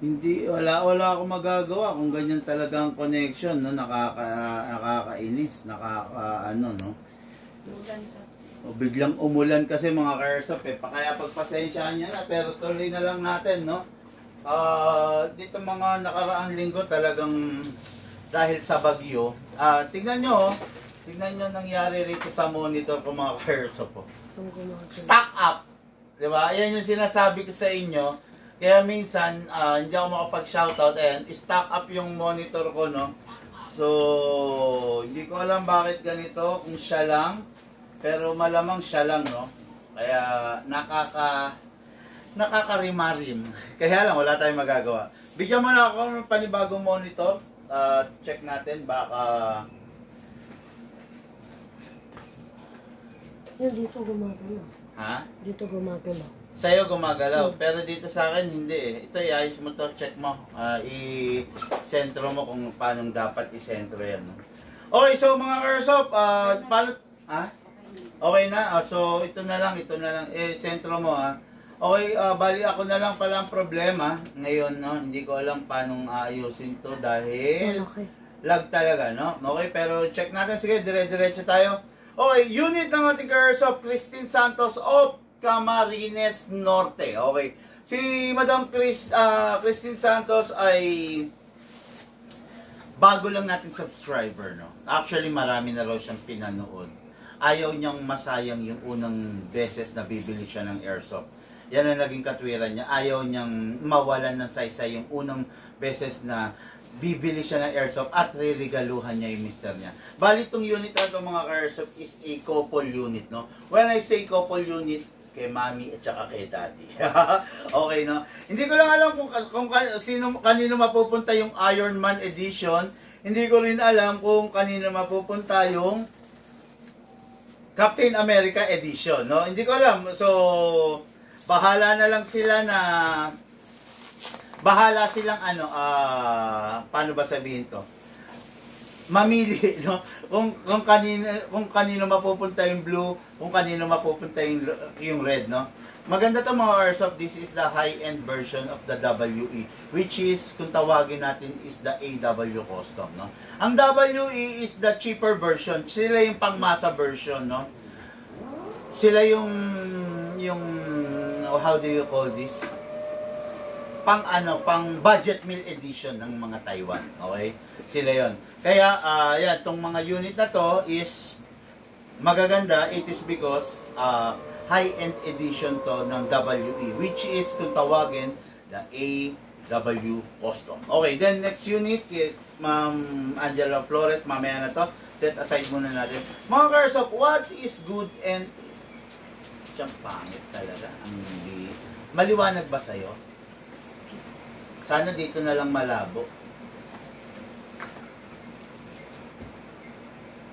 Hindi, wala akong magagawa kung ganyan talaga ang connection, no? Nakakainis, ano, no? O biglang umulan kasi mga kaersop, eh. Kaya pagpasensyaan niya na, pero tuloy na lang natin, no? Dito mga nakaraang linggo talagang dahil sa bagyo, tingnan nyo nangyari rito sa monitor ko mga kaersop, po. Stock up, di ba? Yan yung sinasabi ko sa inyo. Kaya minsan, hindi ako makapag-shoutout. Ayan, stock up yung monitor ko, no? So, hindi ko alam bakit ganito, kung siya lang. Pero malamang siya lang, no? Kaya, nakakarimarim. Kaya lang, wala tayong magagawa. Bigyan mo na ako ng panibagong monitor. Check natin, baka... Yan, dito gumagalaw. Ha? Dito gumagalaw. Sa'yo gumagalaw, pero dito sa akin hindi eh. Ito iayos mo to, check mo. I-sentro mo kung paano dapat i-sentro yan. Okay, so mga kaersop, paano... Ha? Okay na? So ito na lang. Sentro mo ha. Okay, bali ako na lang pala ang problema. Ngayon, no? Hindi ko alam paano aayusin to dahil... lag talaga, no? Okay, pero check natin. Sige, dire-diretso tayo. Okay, unit ng ating kaersop, Christine Santos of Camarines Norte. Okay. Si Madam Christine Santos ay bago lang natin subscriber, no? Actually, marami na raw siyang pinanood. Ayaw niyang masayang yung unang beses na bibili siya ng airsoft. Yan ang naging katwiran niya. Ayaw niyang mawalan ng saysay yung unang beses na bibili siya ng airsoft at re-regaluhan niya yung mister niya. Bali, itong unit na ito mga airsoft is a couple unit, no? When I say couple unit, kay mami at saka kay daddy. Okay, no? Hindi ko lang alam kung kanino mapupunta yung Iron Man edition. Hindi ko rin alam kung kanino mapupunta yung Captain America edition, no? Hindi ko alam. So, bahala silang paano ba sabihin to? Mamili, no? Kung kanino mapupunta yung blue, kung kanino mapupunta yung red, no? Maganda to mga airsoft. This is the high-end version of the WE, which is, kung tawagin natin, is the AW custom, no? Ang WE is the cheaper version. Sila yung pangmasa version, no? Sila yung how do you call this? Pang budget meal edition ng mga Taiwan. Okay? Sila yon. Kaya, yan, tong mga unit na to is magaganda. It is because high-end edition to ng WE, which is kung tawagin, the AW Custom. Okay, then next unit, Ma'am Angela Flores, mamaya na to. Set aside muna natin. Mga kaersop, what is good and siyang pangit talaga. Maliwanag ba sa'yo? Sana dito na lang malabo.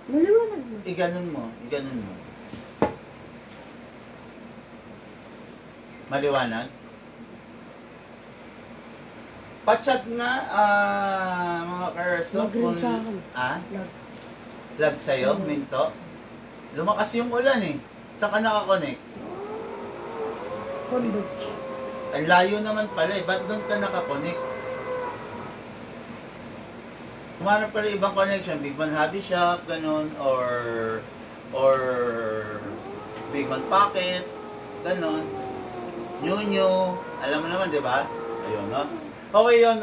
Maliwanag mo. Iganon mo. Maliwanag? Pachat nga, mga kaersop. Mag-ring sa akin. Lag sa'yo, Minto? Lumakas yung ulan eh. Saan ka nakakonect? Converge. Ang layo naman pala eh. Ba't doon ka nakakonect? Kumanap ka rin ibang connection. Big Man Hobby Shop, ganun. Or Big Man Pocket, ganun. New. Alam mo naman, di ba? Ayun, no? Okay, yun.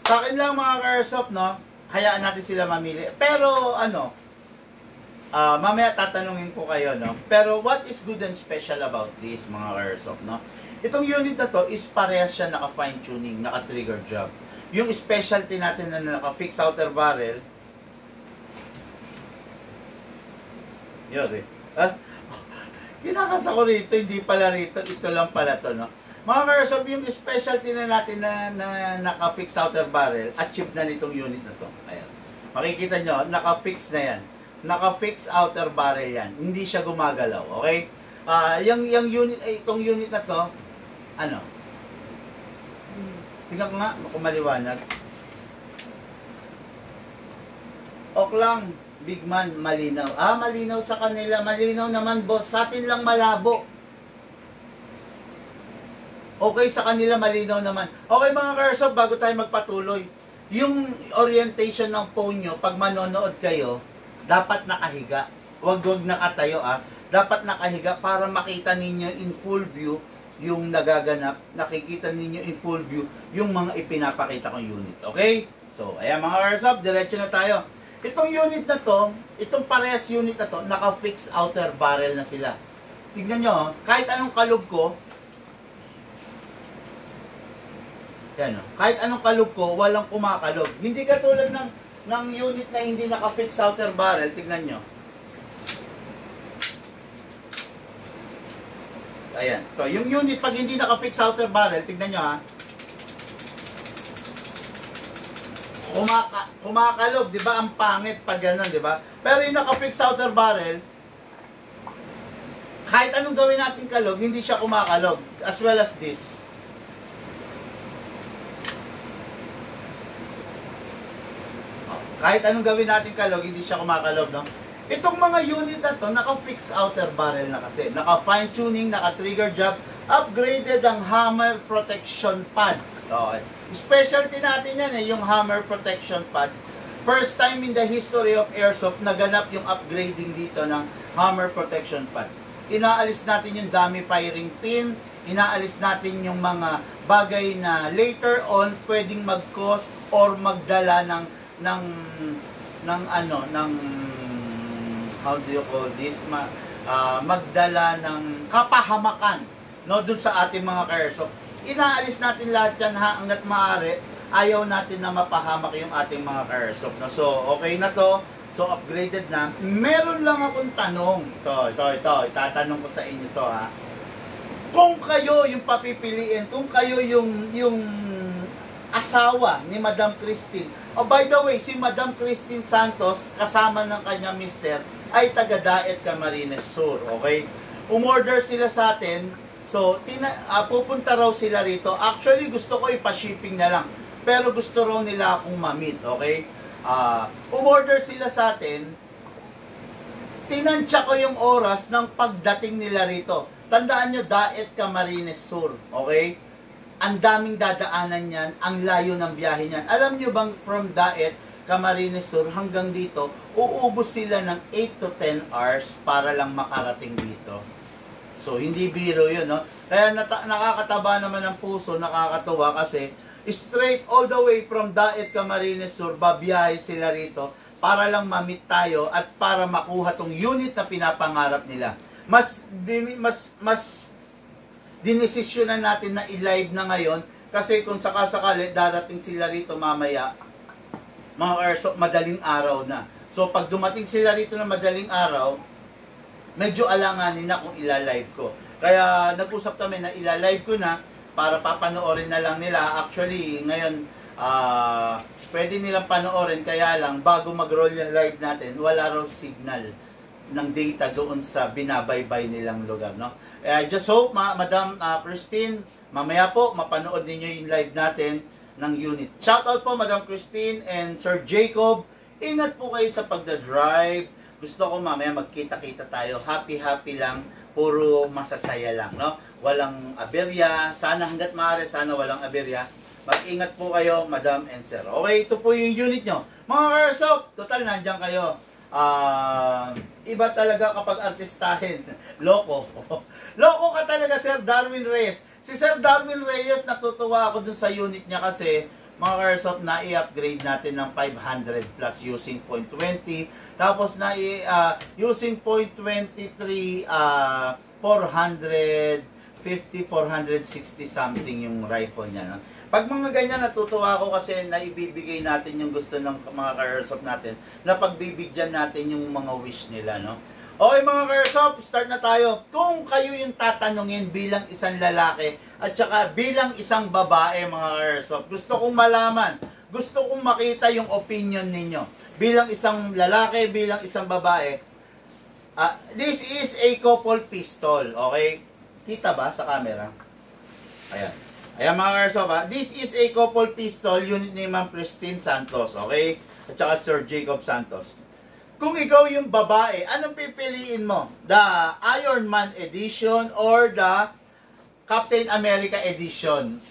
Sa akin lang mga kaersop, no? Hayaan natin sila mamili. Pero, mamaya tatanungin ko kayo, no? Pero, what is good and special about this, mga kaersop, no? Itong unit na to is parehas siya naka-fine tuning, naka-trigger job. Yung specialty natin na naka-fix outer barrel, yun eh. Ginakas ako rito, hindi pala rito, ito lang pala to, no? Mga kaersop, yung specialty na natin na naka-fix outer barrel, achieve na nitong unit na to. Ayan. Makikita nyo, naka-fix na yan. Naka-fix outer barrel yan. Hindi siya gumagalaw, okay? Yung unit, itong unit na to, tingnan ko nga, kung maliwanag. Ok lang, Big Man, malinaw. Malinaw sa kanila. Malinaw naman, boss. Sa atin lang malabo. Okay, sa kanila malinaw naman. Okay mga ka-airsoft, bago tayo magpatuloy, yung orientation ng phone nyo, pag manonood kayo, dapat nakahiga. Huwag nakatayo Dapat nakahiga para makita ninyo in full view yung nagaganap. Nakikita ninyo in full view yung mga ipinapakita kong unit. Okay? So, ayan mga ka-airsoft, diretso na tayo. Itong unit na to, itong parehas unit na to, naka-fix outer barrel na sila. Tignan nyo, kahit anong kalog ko, yan, kahit anong kalog ko, walang kumakalog. Hindi katulad ng unit na hindi naka-fix outer barrel, tignan nyo. Ayan, to, yung unit pag hindi naka-fix outer barrel, tignan nyo kumakalog, di ba? Ang pangit pag gano'n, di ba? Pero yung naka-fix outer barrel, kahit anong gawin natin kalog, hindi siya kumakalog. As well as this. Kahit anong gawin natin kalog, hindi siya kumakalog, no? Itong mga unit na to, naka-fix outer barrel na kasi. Naka-fine tuning, naka-trigger job, upgraded ang hammer protection pad. Okay. Specialty natin yan yung hammer protection pad. First time in the history of airsoft, naganap yung upgrading dito ng hammer protection pad. Inaalis natin yung dummy firing pin, inaalis natin yung mga bagay na later on pwedeng mag-cause or magdala ng how do you call this, magdala ng kapahamakan, no, dun sa ating mga ka-airsoft. Inaalis natin lahat yan hanggat maaari. Ayaw natin na mapahamak yung ating mga ka-airsoft, no? So okay na to, so upgraded na. Meron lang akong tanong, ito itatanong ko sa inyo to, kung kayo yung papipiliin, kung kayo yung asawa ni Madam Christine. Oh, by the way, si Madam Christine Santos, kasama ng kanyang mister, ay taga Daet, Camarines Sur. Okay? Umorder sila sa atin. So, pupunta raw sila rito. Actually, gusto ko ipa-shipping na lang. Pero gusto raw nila akong ma-meet. Okay? Umorder sila sa atin. Tinansya ko yung oras ng pagdating nila rito. Tandaan nyo, Daet, Camarines Sur. Okay? Ang daming dadaanan yan, ang layo ng biyahe niyan. Alam nyo bang from Daet, Camarines Sur hanggang dito, uubos sila ng 8 to 10 hours para lang makarating dito. So, hindi biro yun, no? Kaya nakakataba naman ng puso, nakakatuwa kasi straight all the way from Daet, Camarines Sur, babiyahe sila rito para lang ma-meet tayo at para makuha tong unit na pinapangarap nila. Mas dinesisyonan natin na i-live na ngayon kasi kung sakasakali darating sila rito mamaya mga airsoft madaling araw na. So pag dumating sila rito na madaling araw, medyo alanganin na kung ila-live ko. Kaya nag-usap kami na ila-live ko na para papanoorin na lang nila. Actually ngayon pwede nilang panoorin, kaya lang bago mag-roll yung live natin, wala raw signal ng data doon sa binabaybay nilang lugar, no? I just hope, Madam Christine, mamaya po, mapanood ninyo yung live natin ng unit. Shoutout po, Madam Christine and Sir Jacob. Ingat po kayo sa pagdadrive. Gusto ko mamaya magkita-kita tayo. Happy-happy lang. Puro masasaya lang, no? Walang aberya. Sana hanggat maaari, sana walang aberya. Mag-ingat po kayo, Madam and Sir. Okay, ito po yung unit nyo. Mga airsoft, total, nandiyan kayo. Iba talaga kapag artistahin. Loko. Loko ka talaga, Sir Darwin Reyes. Si Sir Darwin Reyes, natutuwa ako dun sa unit niya kasi mga airsoft na i-upgrade natin ng 500 plus using .20. Tapos na using .23 450, 460 something yung rifle niya, no? Pag mga ganyan, natutuwa ako kasi naibibigay natin yung gusto ng mga ka-airsoft natin, na pagbibigyan natin yung mga wish nila, no? Okay mga ka-airsoft, start na tayo. Kung kayo yung tatanungin bilang isang lalaki at saka bilang isang babae mga ka-airsoft, gusto kong malaman, gusto kong makita yung opinion ninyo. Bilang isang lalaki, bilang isang babae, this is a couple pistol, okay? Kita ba sa camera? Ayan. Ayan mga airsoft, this is a couple pistol unit ni Ma'am Christine Santos, okay? At saka Sir Jacob Santos. Kung ikaw yung babae, anong pipiliin mo? The Iron Man edition or the Captain America Edition.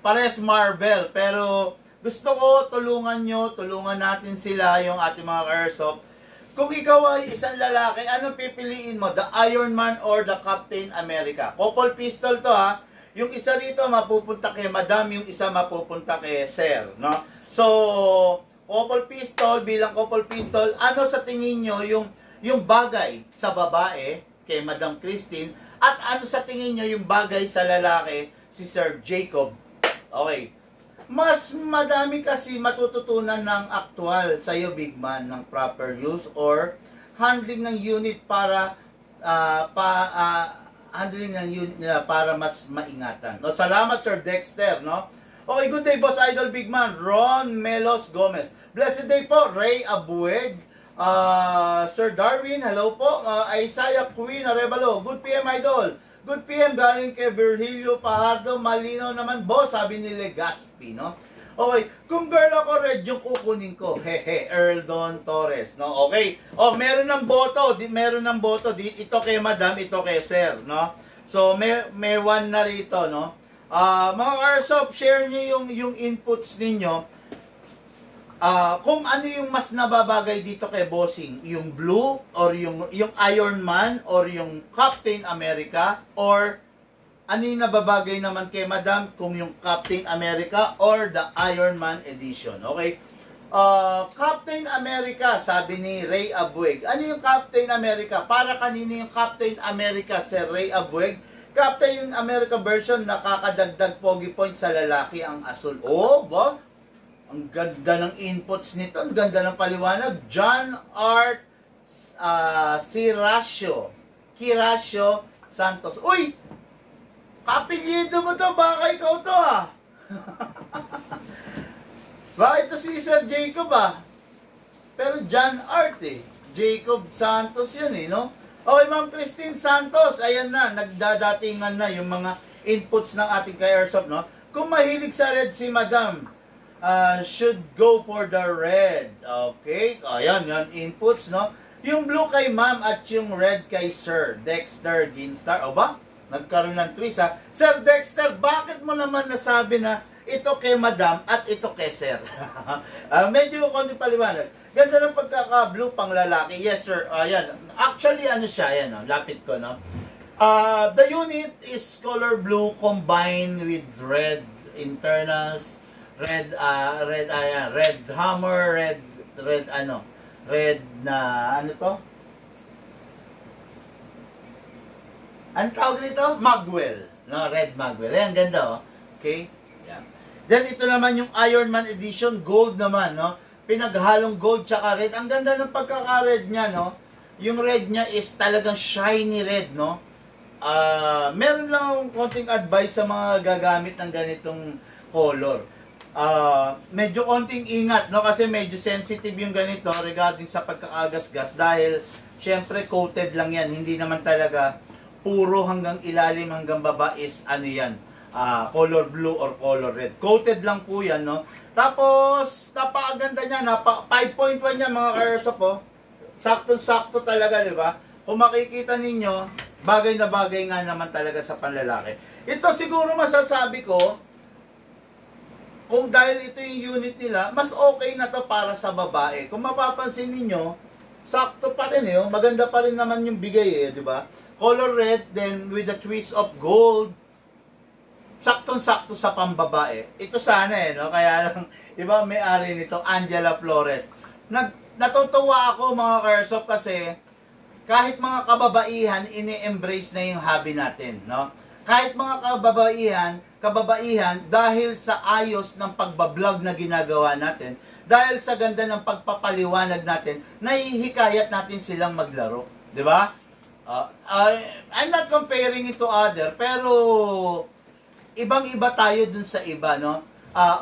Pares Marvel, pero gusto ko tulungan natin sila, yung ating mga ka-airsoft. Kung ikaw ay isang lalaki, anong pipiliin mo? The Iron Man or the Captain America? Couple pistol to ha. Yung isa rito mapupunta kay Madam, yung isa mapupunta kay Sir, no? So, couple pistol, bilang couple pistol, ano sa tingin nyo yung bagay sa babae kay Madam Christine, at ano sa tingin nyo yung bagay sa lalaki si Sir Jacob? Okay. Mas madami kasi matututunan ng aktual sa iyo, big man, ng proper use or handling ng unit para handling ng unit nila para mas maingatan. No, salamat Sir Dexter, no? Okay, good day boss idol big man, Ron Melos Gomez. Blessed day po, Ray Abueg. Sir Darwin, hello po. Isaiah Queen Arevalo, good PM idol. Good PM galing kay Virgilio Pajardo, malinaw naman boss, sabi ni Legaspi, no? Okay, kung girl ako, red yung kukunin ko. Hehe, Earl Don Torres, no? Okay. Oh, meron ng boto, ito kay Madam, ito kay Sir, no? So, may one na rito, no? Mga Airsoft, share niyo yung inputs ninyo. Kung ano yung mas nababagay dito kay Bossing, yung blue or yung Iron Man or yung Captain America, or ano yung nababagay naman kay Madam kung yung Captain America or the Iron Man edition. Okay? Captain America, sabi ni Ray Abueg. Ano yung Captain America? Para kanino yung Captain America, Sir Ray Abueg? Captain America version, nakakadagdag pogi point sa lalaki ang asul. Oh, ba? Ang ganda ng inputs nito, ang ganda ng paliwanag. John Art Kirasio Santos. Uy! Kapilyedo mo to, baka ikaw to ah. Baka ito si Sir Jacob ah. Pero John Art eh. Jacob Santos yun eh, no? Okay, Ma'am Christine Santos, ayan na, nagdadatingan na yung mga inputs ng ating ka-airsoft, no? Kung mahilig sa red si Madam, should go for the red. Okay? Ayan, yan, inputs, no? Yung blue kay Ma'am at yung red kay Sir Dexter Ginstar. O ba? Nagkaroon ng twist, ha? Sir Dexter, bakit mo naman nasabi na ito kay Madam at ito kay Sir? Medyo konti paliwanag. Ganda ng pagkaka-blue pang lalaki. Yes, sir. Ayan. Actually, ano siya? Ayan, no? Lapit ko, no? The unit is color blue combined with red internals, red hammer, red na, ano to? Ano tawag nito? Magwell. No, red Magwell. Ayan, ganda, oh. Okay? Yan. Then, ito naman yung Iron Man Edition, gold naman, no? Pinaghalong gold tsaka red. Ang ganda ng pagkaka-red niya, no? Yung red niya is talagang shiny red, no? Meron lang akong konting advice sa mga gagamit ng ganitong color. Medyo konting ingat, no? Kasi medyo sensitive yung ganito regarding sa pagkakagasgas dahil syempre coated lang yan. Hindi naman talaga puro hanggang ilalim hanggang baba is ano yan, color blue or color red. Coated lang po yan, no? Tapos, napakaganda niya, 5.1 niya mga ka-airsoft, po. Sakto-sakto talaga, di ba? Kung makikita ninyo, bagay na bagay nga naman talaga sa panlalaki. Ito siguro masasabi ko, kung dahil ito yung unit nila, mas okay na to para sa babae. Kung mapapansin ninyo, sakto pa rin eh, maganda pa rin naman yung bigay eh, di ba? Color red, then with a twist of gold, saktong-sakto sa pambabae. Ito sana eh, no? Kaya lang, iba may-ari nito, Angela Flores. Natutuwa ako mga ka-airsoft kasi kahit mga kababaihan, ini-embrace na yung hobby natin, no? Kahit mga kababaihan, dahil sa ayos ng pagbablog na ginagawa natin, dahil sa ganda ng pagpapaliwanag natin, nahihikayat natin silang maglaro. Di ba? I'm not comparing it to other, pero ibang-iba tayo dun sa iba, no?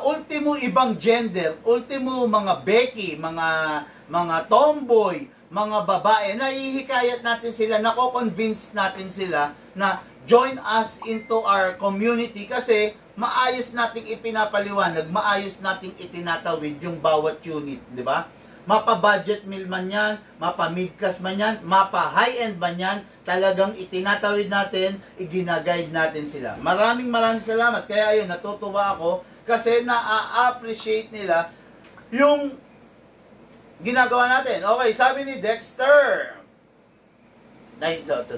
Ultimo ibang gender, ultimo mga Becky, mga tomboy, mga babae, nahihikayat natin sila, nako-convince natin sila na join us into our community kasi maayos nating ipinapaliwanag, maayos nating itinatawid yung bawat unit, di ba? Mapa budget meal man yan, mapa mid class man yan, mapa high end man yan, talagang itinatawid natin, iginaguide natin sila. Maraming salamat. Kaya ayun, natutuwa ako kasi na-appreciate nila yung ginagawa natin. Okay, sabi ni Dexter.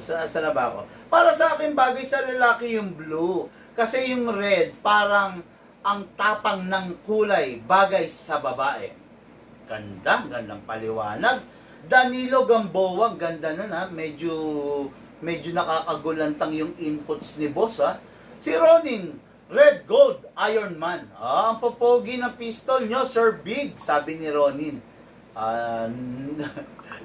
Saan na ba ako? Para sa akin, bagay sa lalaki yung blue. Kasi yung red, parang ang tapang ng kulay, bagay sa babae. Gandang paliwanag. Danilo Gamboa, ganda nun ha. Medyo nakakagulantang yung inputs ni boss ha. Si Ronin, red, gold, Iron Man. Ang popogi ng pistol nyo, Sir Big, sabi ni Ronin.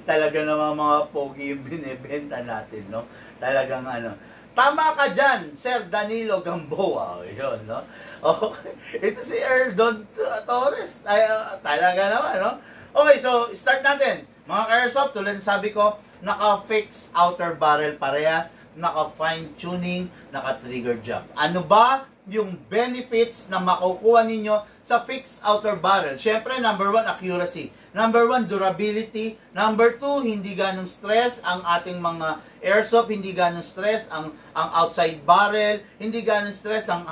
Talaga naman mga pogi yung binibenta natin, no? Talagang ano. Tama ka dyan, Sir Danilo Gamboa. Yun, no? Okay. Ito si Erdon Torres. Ay, talaga naman, no? Okay, so, start natin. Mga ka-airsoft, tulad sabi ko, naka-fix outer barrel parehas, naka-fine tuning, naka-trigger job. Ano ba yung benefits na makukuha ninyo sa fixed outer barrel? Siyempre, number 1, accuracy. Number 1, durability. Number 2, hindi ganong stress ang ating mga airsoft, hindi ganong stress ang outside barrel, hindi ganong stress ang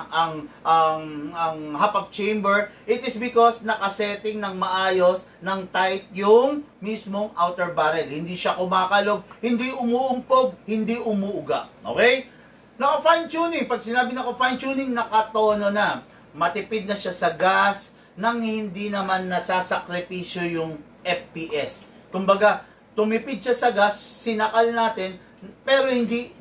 half-up chamber. It is because nakasetting ng maayos, ng tight yung mismong outer barrel. Hindi siya kumakalog, hindi umuumpog, hindi umuuga. Okay? Naka-fine tuning. Pag sinabi naka-fine tuning, nakatono na. Matipid na siya sa gas, nang hindi naman nasasakripisyo yung FPS. Kumbaga, tumipid siya sa gas, sinakal natin, pero hindi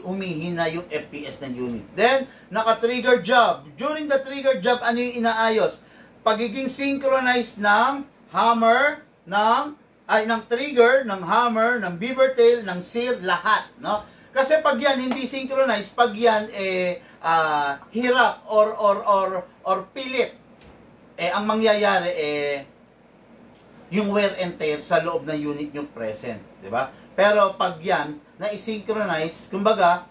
humihina yung FPS ng unit. Then, naka-trigger job. During the trigger job, ano yung inaayos? Pagiging synchronized ng hammer, ng trigger, ng hammer, ng beaver tail, ng sear, lahat. No? Kasi pag yan hindi synchronized, pag yan hirap or pilit, ang mangyayari yung wear and tear sa loob ng unit nyo present, di ba? Pero pag yan na i-synchronize, kumbaga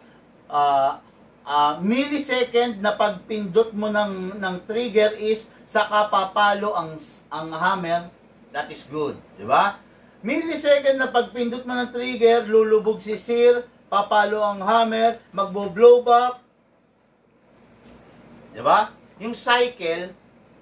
millisecond na pagpindot mo ng trigger is saka papalo ang hammer, that is good, di ba? Millisecond na pagpindot mo ng trigger, lulubog si sear, papalo ang hammer, magbo-blow back, di ba? Yung cycle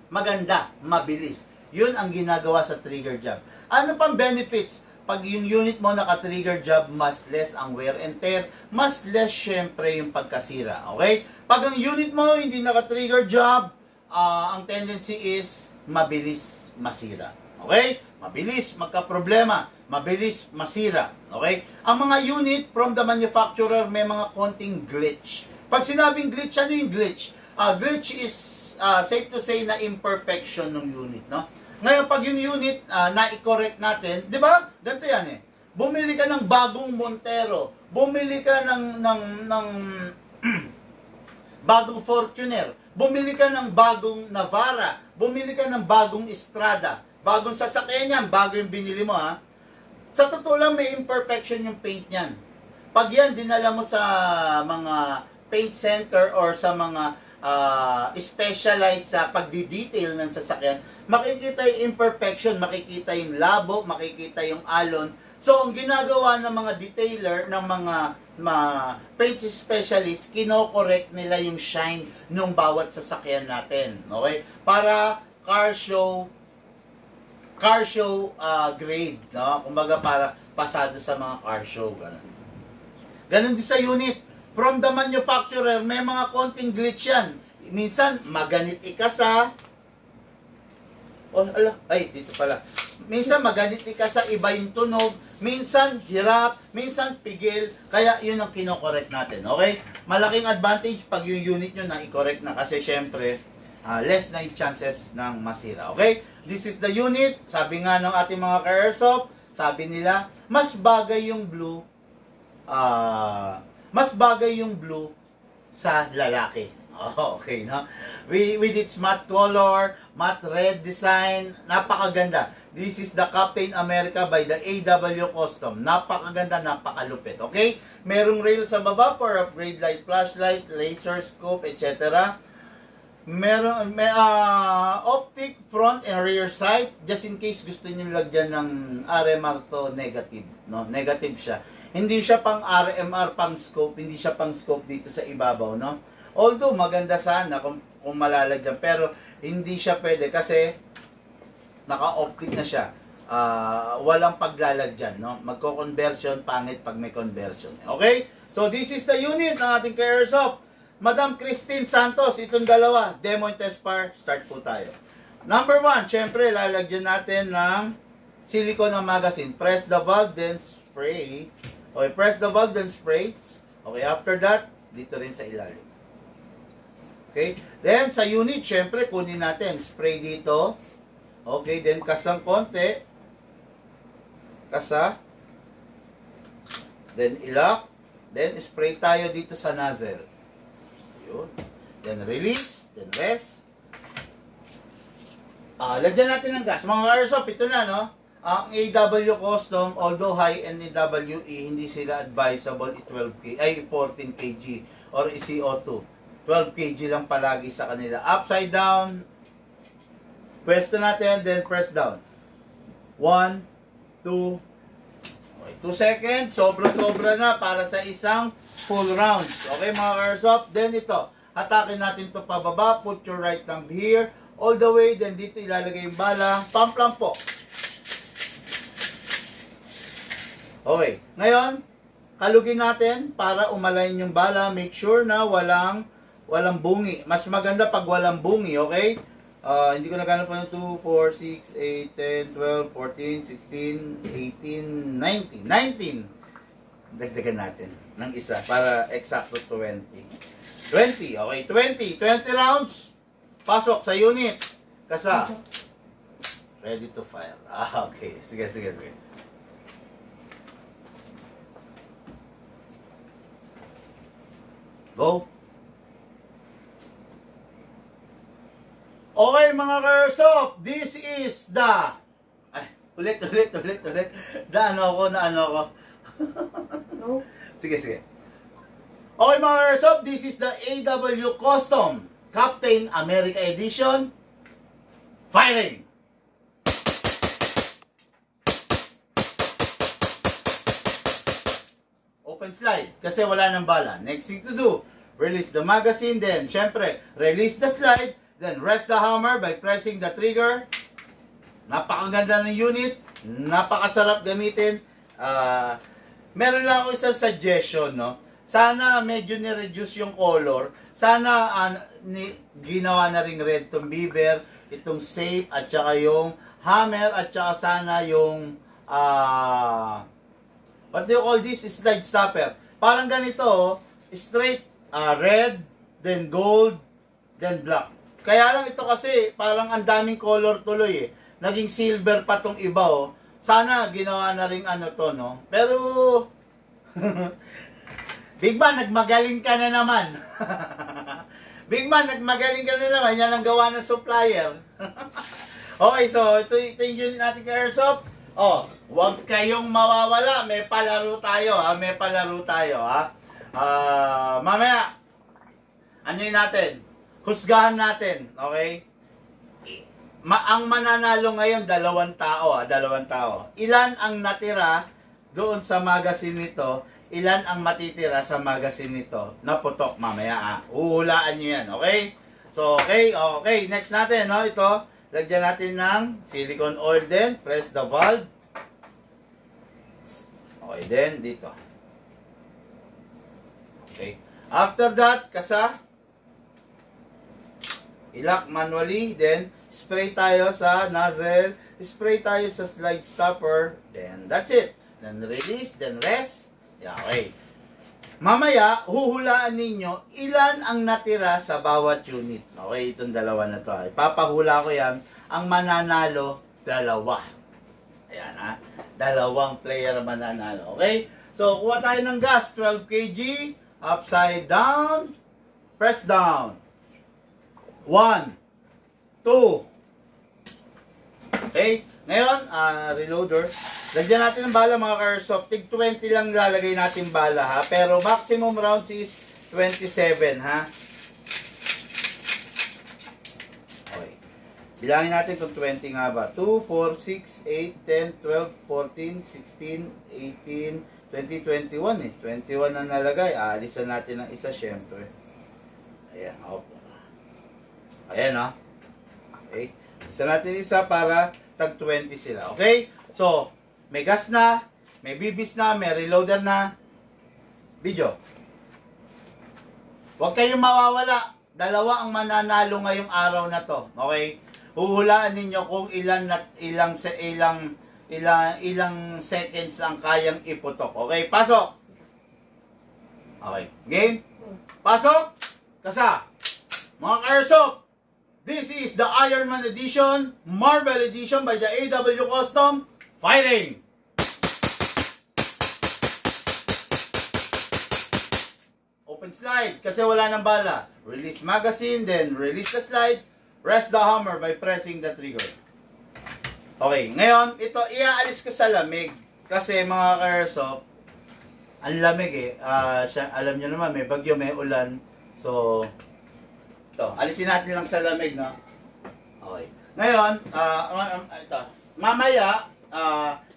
maganda, mabilis. Yun ang ginagawa sa trigger job. Ano pang benefits? Pag yung unit mo naka-trigger job, mas less ang wear and tear, mas less syempre yung pagkasira. Okay? Pag ang unit mo hindi naka-trigger job, ang tendency is mabilis masira. Okay? Mabilis magka-problema, mabilis masira. Okay? Ang mga unit from the manufacturer may mga konting glitch. Pag sinabing glitch, ano yung glitch? Glitch is safe to say na imperfection ng unit, no? Ngayon, pag yung unit na-correct natin, di ba? Ganito yan eh. Bumili ka ng bagong Montero, bumili ka ng bagong Fortuner, bumili ka ng bagong Navara, bumili ka ng bagong Estrada, bagong sasakyan yan, bago yung binili mo ha. Sa totoo lang, may imperfection yung paint niyan. Pag yan, dinala mo sa mga paint center or sa mga specialized sa pagdi-detail ng sasakyan, makikita yung imperfection, makikita yung labo, makikita yung alon. So, ang ginagawa ng mga detailer, ng mga paint specialist, kino-correct nila yung shine ng bawat sasakyan natin. Okay? Para car show grade, no? Kumbaga para pasado sa mga car show, ganun. Ganun din sa unit. From the manufacturer, may mga konting glitch yan. Minsan, maganit ikasa. Dito pala. Minsan, maganit ikasa, iba yung tunog. Minsan, hirap. Minsan, pigil. Kaya, yun ang kinokorek natin. Okay? Malaking advantage pag yung unit nyo na i-correct na. Kasi, syempre, less na yung chances ng masira. Okay? This is the unit. Sabi nga ng ating mga ka-airsoft, sabi nila, mas bagay yung blue sa lalaki. Okay, no? We did matte color, matte red design, napakaganda. This is the Captain America by the AW Custom. Napakaganda, napakalupit. Okay? Merong rail sa baba for upgrade light, flashlight, laser scope, etc. may optic front and rear sight, just in case gusto niyo lagyan ng RMR to negative, no? Negative siya. Hindi siya pang RMR, pang scope, hindi siya pang scope dito sa ibabaw, no? Although maganda sana kung malalagyan, pero hindi siya pwede kasi naka-optic na siya. Walang paglalagyan, no? Magko-conversion, pangit pag may conversion. Okay? So this is the unit ng ating Airsoft. Madam Christine Santos, itong dalawa, demo and test par, start po tayo. Number 1, syempre, lalagyan natin ng silicone ng magazine. Press the valve, then spray. Okay, press the valve, then spray. Okay, after that, dito rin sa ilalim. Okay, then sa unit, syempre, kunin natin, spray dito. Okay, then kasang konti. Kasa. Then ilock. Then spray tayo dito sa nozzle. Yun. Then release, then rest. Lagyan natin ng gas. Mga Airsoft, ito na, no? Ang AW Custom, although high-end ni WE, hindi sila advisable 14 kg or CO2. 12 kg lang palagi sa kanila. Upside down. Pwesto natin, then press down. 1, 2, okay, 2 seconds. Sobra-sobra na para sa isang full round. Okay mga Airsoft, then ito, hatakin natin ito pababa, put your right thumb here, all the way, then dito ilalagay yung bala, pump lang po. Okay, ngayon, kalugin natin para umalayin yung bala, make sure na walang bungi. Mas maganda pag walang bungi, okay? Hindi ko nagano pa ng 2, 4, 6, 8, 10, 12, 14, 16, 18, 19. Dagdagan natin ng isa para eksakto 20. 20, okay, 20 rounds. Pasok sa unit. Kasa. Ready to fire. Okay. Sige. Go. Okay mga Airsoft, this is the ulit. Ano ako. No? Sige. Okay mga Airsoft, this is the AW Custom Captain America Edition. Firing! Open slide, kasi wala ng bala. Next thing to do, release the magazine, then syempre, release the slide, then rest the hammer by pressing the trigger. Napakaganda ng unit, napakasarap gamitin. Meron lang ako isang suggestion, no? Sana medyo ni-reduce yung color. Sana ginawa na ring red itong beaver, itong safe, at saka yung hammer, at saka sana yung what do you call this? Slide stopper. Parang ganito, straight red, then gold, then black. Kaya lang ito kasi parang ang daming color tuloy eh. Naging silver pa tong iba oh. Sana ginawa na ring ano to, no? Pero Big Man, nagmagaling ka na naman. Big Man, nagmagaling ka na naman. Yan ang gawa ng supplier. Okay, so ito yung unit natin kay Airsoft. Oh, huwag kayong mawawala. May palaro tayo, ha? Mamaya, ano yun natin? Husgahan natin, okay? Ang mananalo ngayon, dalawang tao. Ilan ang natira doon sa magazine nito? Ilan ang matitira sa magazine nito? Naputok mamaya, uhulaan nyo yan, okay? So, okay. Next natin, no? Ito, lagyan natin ng silicone oil din. Press the valve. Okay, then, dito. Okay. After that, kasa. Ilock manually. Then, spray tayo sa nozzle. Spray tayo sa slide stopper. Then, that's it. Then, release. Then, rest. Yeah, okay. Mamaya, huhulaan ninyo ilan ang natira sa bawat unit. Okay, itong dalawa na to. Ipapahula ko yan. Ang mananalo, dalawa. Ayan ha. Dalawang player mananalo. Okay? So, kuha tayo ng gas. 12 kg. Upside down. Press down. 1, 2. Okay? Ngayon, reloader. Lagyan natin ng bala mga Airsoft. Tig 20 lang lalagay natin bala ha. Pero maximum rounds is 27 ha. Bilangin natin kung 20 nga ba. 2, 4, 6, 8, 10, 12, 14, 16, 18, 20, 21 eh. 21 na nalagay. Aalisan natin ng isa syempre. Ayan. Ayan ha. Okay. Isa natin isa para tag 20 sila. Okay? So, may gas na, may bibis na, may reloader na. Video. Huwag kayong mawawala. Dalawa ang mananalo ngayong araw na to. Okay? Huhulaan ninyo kung ilang seconds ang kayang iputok. Okay? Pasok! Okay. Game? Pasok! Kasa! Mga ka-airsoft! This is the Iron Man Edition, Marvel Edition by the AW Custom. Fighting! Open slide kasi wala ng bala. Release magazine, then release the slide. Press the hammer by pressing the trigger. Okay, ngayon, ito, iaalis ko sa lamig. Kasi mga ka-airsoft, ang lamig eh. Alam nyo naman, may bagyo, may ulan. So, ito, alisin natin lang sa lamig, no? Okay. Ngayon, ito, mamaya,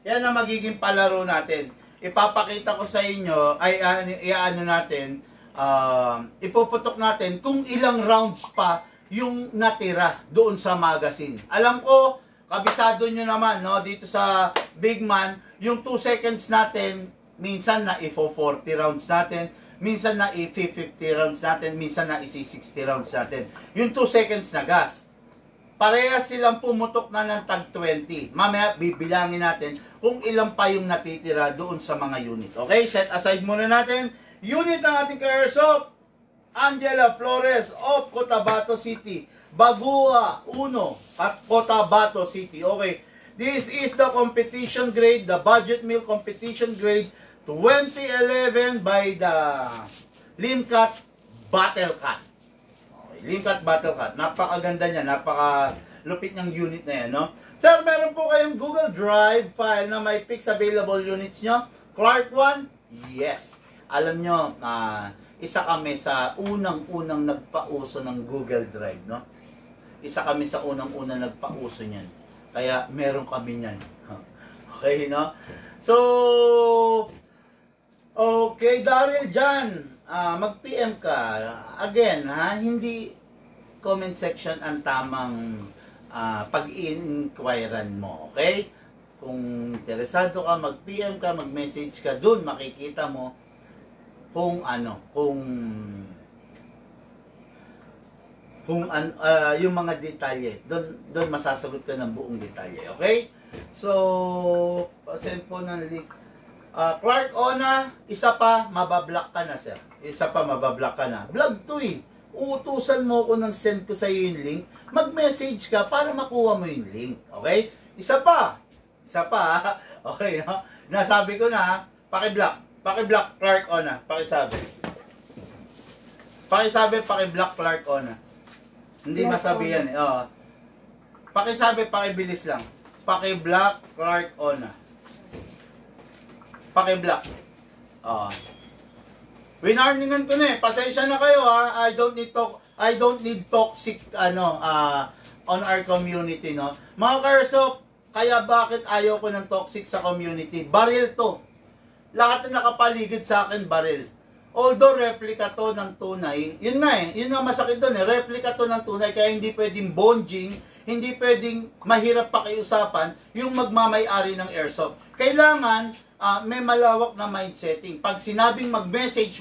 yan ang magiging palaro natin. Ipapakita ko sa inyo, iaano natin, ipuputok natin kung ilang rounds pa yung natira doon sa magazine. Alam ko, kabisado nyo naman, no? Dito sa Big Man, yung 2 seconds natin, minsan na i-40 rounds natin, minsan na i-50 rounds natin, minsan na i-60 rounds natin. Yung 2 seconds na gas. Parehas silang pumutok na ng tag 20. Mamaya, bibilangin natin kung ilang pa yung natitira doon sa mga unit. Okay? Set aside muna natin. Unit ng ating ka-airsoft, Angela Flores of Cotabato City. Bagua 1 at Cotabato City. Okay. This is the competition grade, the budget meal competition grade 2011 by the Limcat Battle Cat. Okay. Limcat Battle Cat. Napakaganda niya. Napakalupit niyang unit na yan. No? Sir, meron po kayong Google Drive file na may pics available units nyo? Clark 1? Yes. Alam nyo, isa kami sa unang-unang nagpauso ng Google Drive, no? Isa kami sa unang-unang nagpauso niyan. Kaya meron kami niyan. Okay, no? So, okay, Daryl Jan, mag-PM ka. Again, hindi comment section ang tamang pag-inquiran mo, okay? Kung interesado ka, mag-PM ka, mag-message ka, dun makikita mo kung yung mga detalye, doon masasagot ka ng buong detalye, okay? So, send po ng link. Clark Ona, isa pa, mabablock ka na, sir. Isa pa, mabablock ka na. Vlog to eh. Uutusan mo ko ng send ko sa iyo yung link. Mag-message ka para makuha mo yung link, okay? Isa pa, okay, no? Nasabi ko na, paki-block Clark Ona. Pakisabi, paki-block Clark Ona. Hindi masabi yan eh. Oh. Pakisabi, pakibilis lang. Paki-block Clark Ona. Paki-block. Oh. Winarningan ko na eh. Pasensya na kayo ha. I don't need toxic on our community, no. Mga ka-airsoft, kaya bakit ayaw ko ng toxic sa community? Baril to. Lahat na nakapaligid sa akin, baril. Although replica to ng tunay, yun nga masakit doon eh. Replica to ng tunay, kaya hindi pwedeng bonding, hindi pwedeng mahirap pakiusapan yung magmamay-ari ng airsoft. Kailangan may malawak na mindsetting. Pag sinabing mag-message.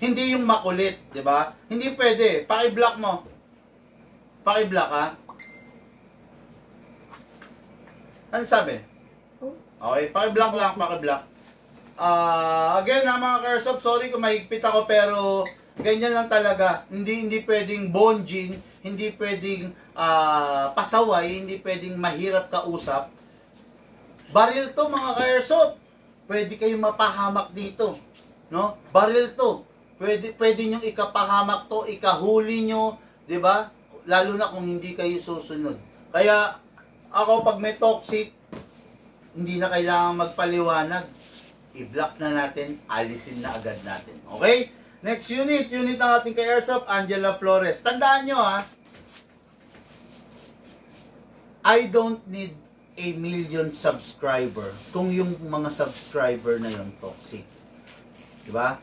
Hindi yung makulit, di ba? Hindi pwede. Paki-block mo. Paki-block ha. Ano sabi? Okay, paki-block lang, paki-block. Again mga ka-airsoft, sorry kung mahigpit ako pero ganyan lang talaga. Hindi pwedeng bonding, hindi pwedeng pasaway, hindi pwedeng mahirap kausap. Baril to mga ka-airsoft. Pwede kayong mapahamak dito, no? Baril to. Pwede nyo ikapahamak to, ikahuli nyo, 'di ba? Lalo na kung hindi kayo susunod. Kaya ako pag may toxic, hindi na kailangan magpaliwanag. I-block na natin, alisin na agad natin. Okay? Next unit ng ating ka-airsoft, Angela Flores. Tandaan nyo ha, I don't need a million subscriber kung yung mga subscriber na yun toxic. Diba?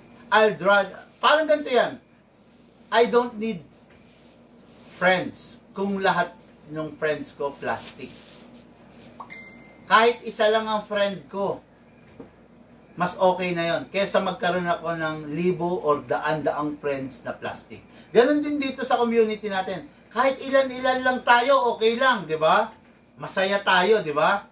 Parang ganito yan. I don't need friends kung lahat ng friends ko plastic. Kahit isa lang ang friend ko, mas okay na yon kesa magkaroon ako ng libo or daan-daang friends na plastic. Ganon din dito sa community natin. Kahit ilan-ilan lang tayo, okay lang, di ba? Masaya tayo, di ba?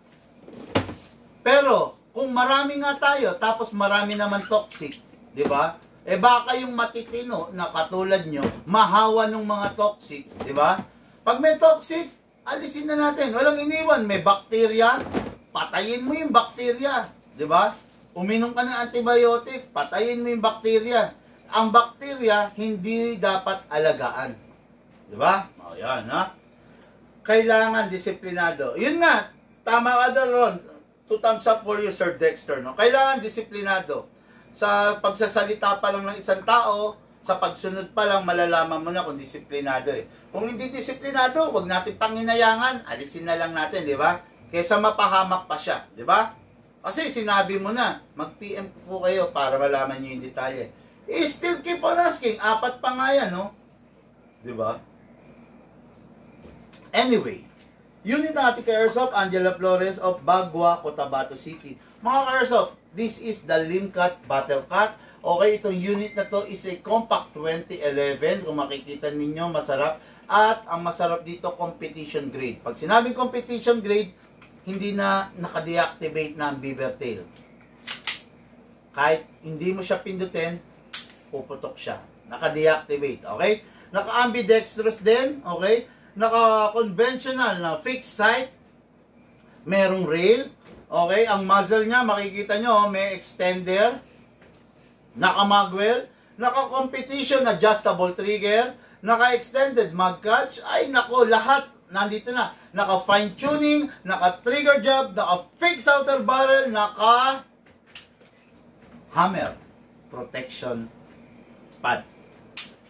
Pero, kung marami nga tayo, tapos marami naman toxic, di ba? Eh baka yung matitino na katulad nyo, mahawa ng mga toxic, di ba? Pag may toxic, alisin na natin. Walang iniwan, may bakterya, patayin mo yung bakterya, di ba? Uminom ka ng antibiotic, patayin mo yung bakterya. Ang bakterya, hindi dapat alagaan. Di ba? O yan, ha? Kailangan disiplinado. Yun nga, tama ka doon, 2 thumbs up for you, Sir Dexter, no? Kailangan disiplinado. Sa pagsasalita pa lang ng isang tao, sa pagsunod pa lang, malalaman mo na kung disiplinado eh. Kung hindi disiplinado, wag natin panginayangan, alisin na lang natin, di ba? Kesa mapahamak pa siya, di ba? Kasi sinabi mo na, mag-PM po kayo para malaman nyo yung detalye. Still keep on asking, 4 pa nga yan, no? Di ba? Anyway, unit natin kay Airsoft, Angela Flores of Bagua, Cotabato City. Mga Airsoft, this is the Limcat Battle Cat. Okay, itong unit na to is a Compact 2011. Kung makikita ninyo, masarap. At ang masarap dito, competition grade. Pag sinabing competition grade, hindi na naka-deactivate na ang beaver tail. Kahit hindi mo siya pindutin, puputok siya. Naka-deactivate, okay? Naka-ambidextrous din, okay? Naka-conventional na fixed sight. Merong rail, okay? Ang muzzle niya, makikita nyo, may extender. Naka-magwell. Naka-competition adjustable trigger. Naka-extended mag catch. Ay, nako, lahat nandito na. Naka-fine tuning, naka-trigger job, naka-fixed outer barrel, naka-hammer protection pad.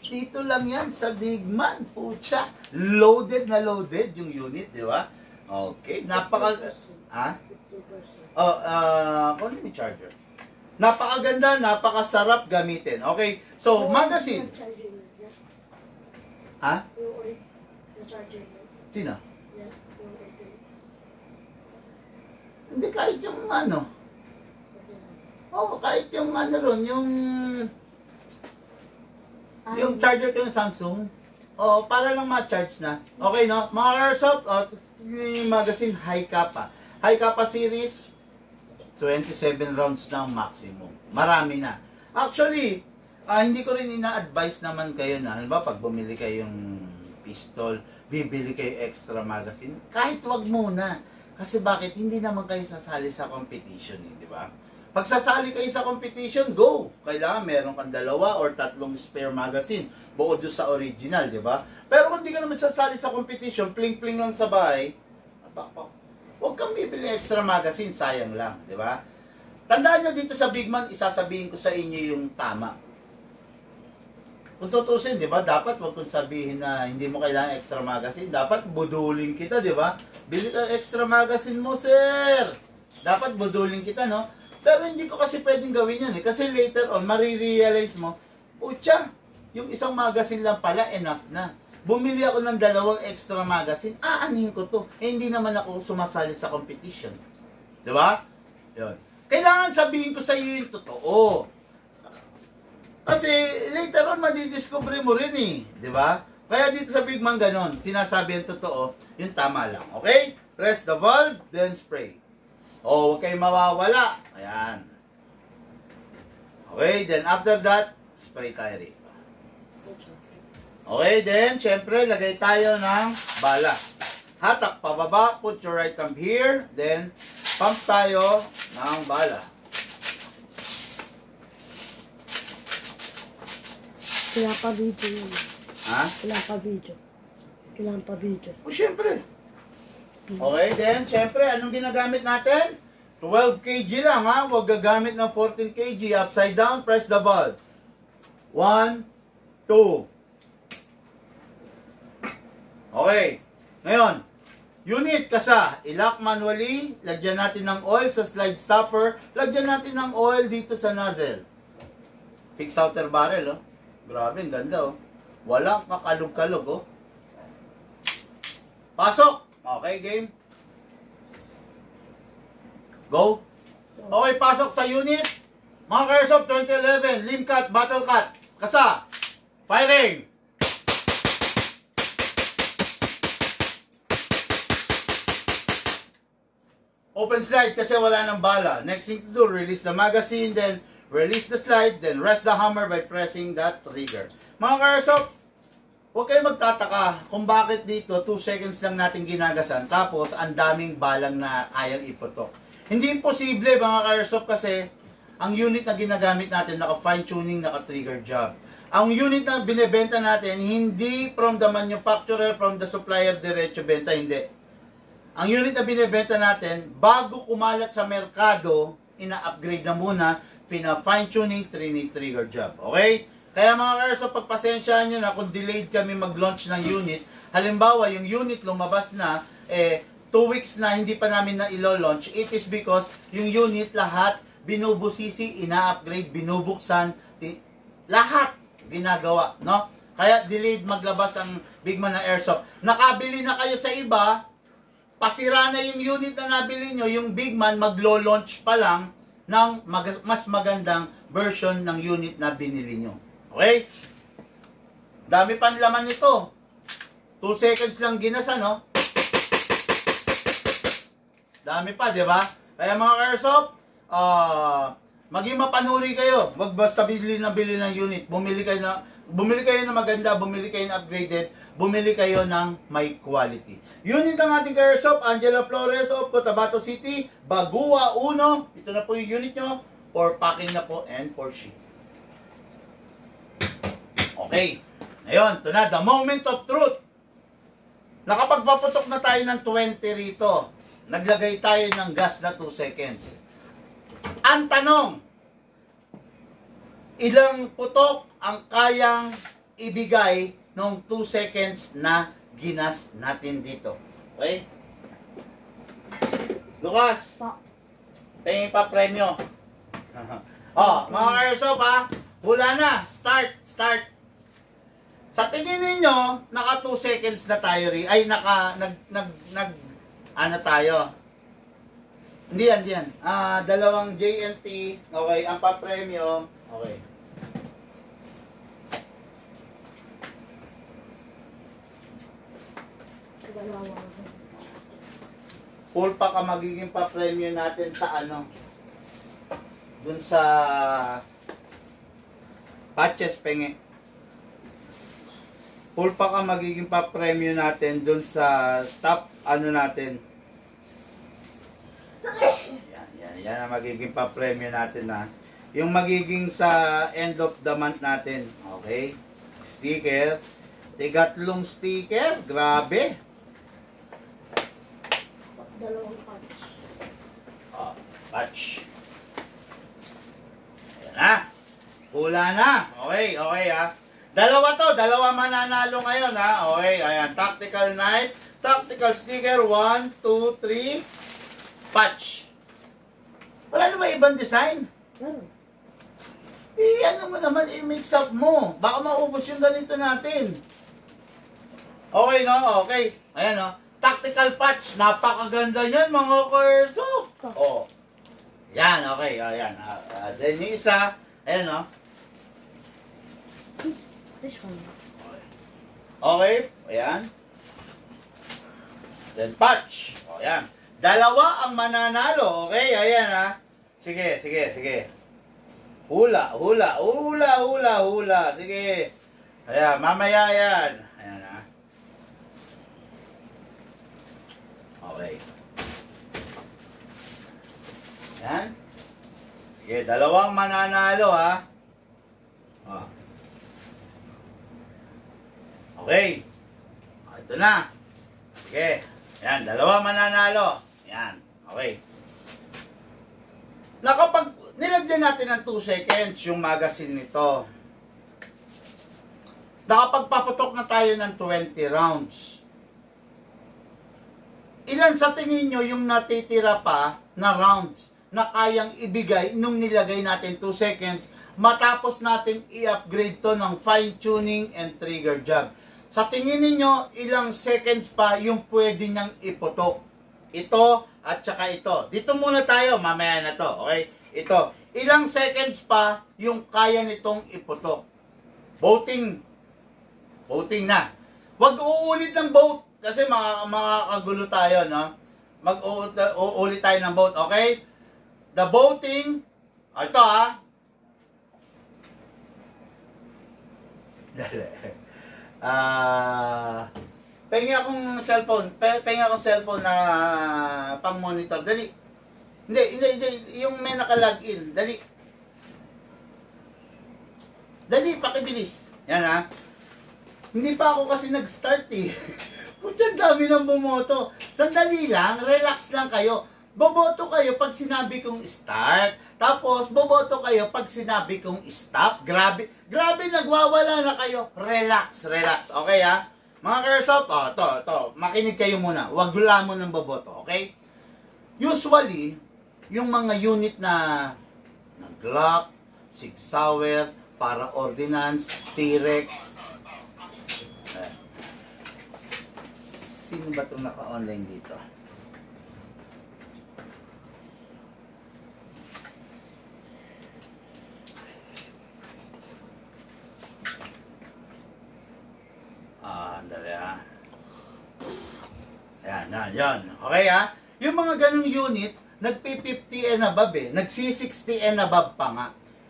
Dito lang yan sa Bigman. Pucha. Loaded na loaded yung unit, di ba? Okay. Ha? Kung may charger. Napakaganda, napakasarap gamitin. Okay. So, magazine. Ha? Sino? Hindi, kahit yung ano. Kahit yung ano ron, yung charger ko ng Samsung. Para lang ma-charge na. Okay, no? Mga Airsoft, magazine High Kappa. High Kappa series, 27 rounds na ang maximum. Marami na. Actually, hindi ko rin ina-advise naman kayo na, halimbawa, pag bumili kayong pistol, bibili kayo extra magazine, kahit wag muna. Kasi bakit? Hindi naman kayo sasali sa competition, di ba? Pag sasali kayo sa competition, go! Kailangan meron kang 2 or 3 spare magazine bukod doon sa original, di ba? Pero kung hindi ka naman sasali sa competition, pling-pling lang sa bahay, huwag kang bibili extra magazine, sayang lang, di ba? Tandaan nyo dito sa Bigman, isasabihin ko sa inyo yung tama. Kung tutusin, di ba, dapat wag kong sabihin na hindi mo kailangan extra magazine. Dapat budulin kita, di ba? Bili ka extra magazine mo, sir! Dapat budulin kita, no? Pero hindi ko kasi pwedeng gawin yun, eh. Kasi later on, marirealize mo, putya, yung isang magazine lang pala, enough na. Bumili ako ng 2 extra magazine, aanihin ko to. Hindi naman ako sumasali sa competition. Di ba? Yun. Kailangan sabihin ko sa iyo yung totoo. Kasi later on, madidiscover mo rin eh. Di ba? Kaya dito sa Bigman ganon, sinasabi yung totoo, yung tama lang. Okay? Press the valve, then spray. Huwag kayong mawawala. Ayan. Okay, then after that, spray tayo rin. Okay, then, syempre, lagay tayo ng bala. Hatak pababa, put your right thumb here, then, pump tayo ng bala. Kailangan pa video yun. Ha? Kailangan pa video. Kailangan pa video. Syempre. Okay, then, syempre, anong ginagamit natin? 12 kg lang, ha? Huwag gagamit ng 14 kg. Upside down, press the valve. 1, 2. Okay. Ngayon, Unit, kasa, ilock manually, lagyan natin ng oil sa slide stopper, lagyan natin ng oil dito sa nozzle. Fixed outer barrel, oh. Grabe, ang ganda, oh. Walang kakalog-kalog, oh. Pasok! Okay, game. Go. Okay, pasok sa unit. Mga Airsoft 2011, limb cut, battle cut. Kasa. Firing! Open slide kasi wala ng bala. Next thing to do, release the magazine, then release the slide, then rest the hammer by pressing that trigger. Mga Airsoft, huwag kayo magtataka kung bakit dito 2 seconds lang natin ginagasan tapos ang daming balang na kayang iputok. Hindi imposible mga Airsoft kasi ang unit na ginagamit natin naka fine tuning, naka trigger job. Ang unit na binebenta natin hindi from the manufacturer, from the supplier diretso benta, hindi. Ang unit na binebenta natin bago kumalat sa merkado, ina-upgrade na muna, pina-fine tuning, trigger job. Okay? Kaya mga Airsoft, pagpasensyaan nyo na kung delayed kami mag-launch ng unit. Halimbawa, yung unit lumabas na, 2 weeks na hindi pa namin na ilo-launch. It is because yung unit lahat, binubusisi, ina-upgrade, binubuksan, lahat ginagawa, no? Kaya delayed maglabas ang Bigman na Airsoft. Nakabili na kayo sa iba, pasira na yung unit na nabili nyo, yung Bigman maglo-launch pa lang ng mas magandang version ng unit na binili nyo. Okay? Dami pa laman nito. 2 seconds lang ginasa, no? Dami pa, di ba? Kaya mga Airsoft, maging mapanuri kayo. Huwag basta bili ng unit. Bumili kayo na maganda, bumili kayo na upgraded, bumili kayo ng may quality. Unit ng ating Airsoft, Angela Flores of Cotabato City, Bagua 1. Ito na po yung unit nyo. For packing na po and for ship. Okay. Ngayon, ito na, the moment of truth. Nakapagpaputok na tayo ng 20 rito. Naglagay tayo ng gas na 2 seconds. Ang tanong, ilang putok ang kayang ibigay ng 2 seconds na ginas natin dito? Okay? Lucas, pahingin pa premyo. Mga Airsoft ha, hula na, start. Sa tingin ninyo, naka 2 seconds na tayo rin. Ay, ano tayo? Hindi yan. Dalawang JNT. Okay, ang pa-premyo. Okay. Full pa ka magiging pa-premyo natin sa ano? Dun sa patches penge. Full pa ka magiging pa-premyo natin dun sa top ano natin. Yan ang magiging pa-premyo natin na. Yung magiging sa end of the month natin. Okay? Sticker. Tigatlong sticker. Grabe. Dalawang patch. Patch. Ayan na. Hula na. Okay ha. Dalawa mananalo ngayon ha. Okay, ayan. Tactical knife, tactical sticker, 1, 2, 3, patch. Wala na ba ibang design? Ano mo naman, i-mix up mo. Baka maubos yung ganito natin. Okay, no? Okay. Ayan, no? Tactical patch. Napakaganda niyan, mga Airsoft. Oh. Yan, okay. Ayan. Then yung isa, ayan, no? This one. Okay. Ayan. Then patch. O, ayan. Dalawa ang mananalo. Okay, ayan, ha? Sige. Hula. Sige. Ayan, mamaya yan. Ayan, ha? Okay. Ayan. Sige, dalawang mananalo, ha? Oh. Okay. Ito na. Sige. Ayan, dalawa mananalo. Ayan. Okay. Nakapag nilagyan natin ng 2 seconds yung magazine nito. Nakapagpaputok na tayo ng 20 rounds. Ilan sa tingin nyo yung natitira pa na rounds na kayang ibigay nung nilagay natin 2 seconds matapos natin i-upgrade to ng fine tuning and trigger jog? Sa tingin niyo ilang seconds pa yung pwede niyang iputok? Ito at saka ito. Dito muna tayo, mamaya na to, okay? Ito. Ilang seconds pa yung kaya nitong iputok? Voting. Voting na. Huwag uulit ng vote kasi makakagulo tayo, no? Mag-uulit tayo ng vote, okay? The voting, ito ha. Pengi akong cellphone. Pengi akong cellphone na pang-monitor. Dali. Hindi. Yung may naka-login. Dali. Dali, pakibilis. Yan ha. Hindi pa ako kasi nag-start eh. Putsang dami ng bumoto. Sandali lang, relax lang kayo. Boboto kayo pag sinabi kong start. Tapos, boboto kayo pag sinabi kong stop. Grabe, nagwawala na kayo. Relax. Okay ha? Mga Kersop, to. Makinig kayo muna. Huwag lamon ng boboto, okay? Usually, yung mga unit na Glock, Sig Sauer, para Ordnance, T-Rex. Sino ba itong naka-online dito? Andali ha. Yan. Okay ha? Yung mga ganong unit, nagpi-50 and above eh. Nagsi-60 and above pa nga.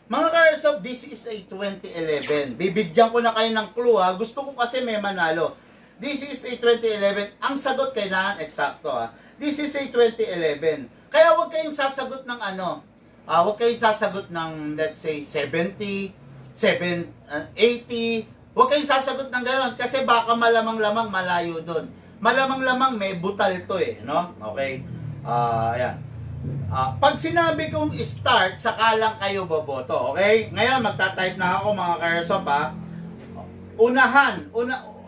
Mga Kersop, this is a 2011. Bibigyan ko na kayo ng clue ha. Gusto ko kasi may manalo. This is a 2011. Ang sagot kailangan eksakto ha. This is a 2011. Kaya huwag kayong sasagot ng ano. Huwag kayong sasagot ng let's say 70, 80. Huwag kayong sasagot ng gano'n kasi baka malamang-lamang malayo doon. Malamang-lamang may butal to eh, no? Okay? Ayan. Pag sinabi kong start, saka lang kayo boboto, okay? Ngayon, magta-type na ako mga Kersop ha.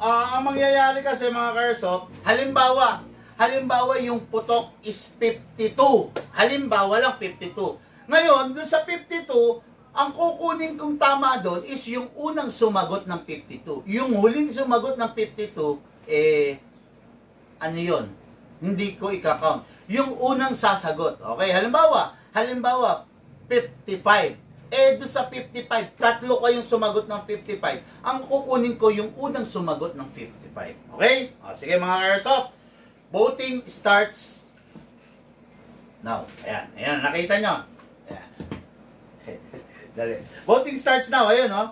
Ang mangyayari kasi mga Kersop, halimbawa yung putok is 52. Halimbawa lang 52. Ngayon, dun sa 52, ang kukunin kong tama doon is yung unang sumagot ng 52. Yung huling sumagot ng 52, ano yun? Hindi ko i-count. Yung unang sasagot. Okay? Halimbawa, 55. Doon sa 55, tatlo kayong sumagot ng 55. Ang kukunin ko yung unang sumagot ng 55. Okay? Sige mga Kersop. Voting starts now. Ayan. Nakita nyo? Ayan. Dali. Voting starts now. Ayun, no?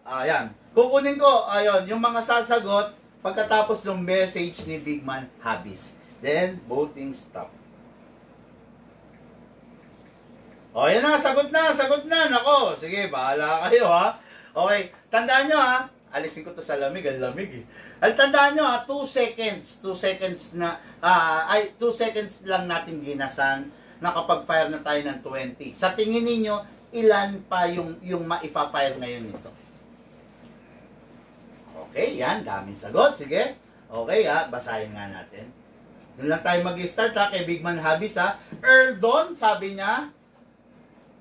Ayan. Kukunin ko, ayun, yung mga sasagot pagkatapos ng message ni Bigman Habis. Then, voting stop. Ayan na, sagot na. Nako, sige, bahala kayo, ha? Okay, tandaan nyo, ha? Alisin ko to sa lamig, ang lamig, eh. Tandaan nyo, ha? 2 seconds. 2 seconds na, 2 seconds lang natin ginasan. Nakapag-fire na tayo ng 20. Sa tingin ninyo, ilan pa yung maipa-fire ngayon nito? Okay, yan. Daming sagot. Sige. Okay, ha. Basahin nga natin. Doon lang tayo mag-start, ha. Kay Bigman Habis, ha. Earl Don, sabi niya,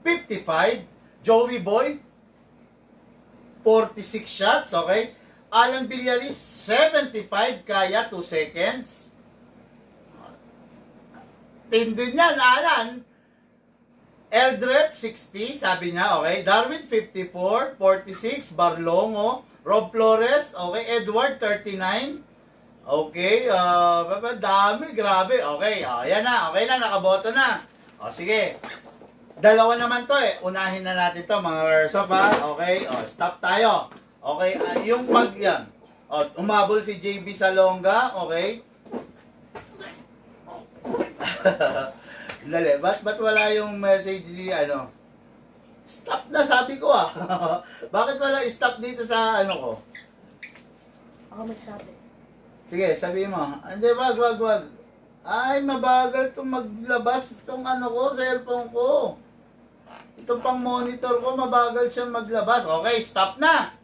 55. Joey Boy, 46 shots. Okay. Alan Villaris, 75. Kaya, 2 seconds. Tindi niyan, Alan. Eldrep, 60. Sabi niya, okay. Darwin, 54. 46. Barlongo. Rob Flores, okay. Edward, 39. Okay, dami, grabe. Okay, yan na. Okay na, nakaboto na. Sige. Dalawa naman to eh. Unahin na natin to mga Kersop ha. Okay, stop tayo. Okay, yung yan. Umabol si JB Salonga, okay. Dali, ba't wala yung message di ano? Stop na, sabi ko ah. Bakit wala stop dito sa ano ko? Ako magsabi. Sige, sabihin mo. Hindi, wag. Ay, mabagal itong maglabas itong ano ko, cellphone ko. Itong pang monitor ko, mabagal siyang maglabas. Okay, stop na.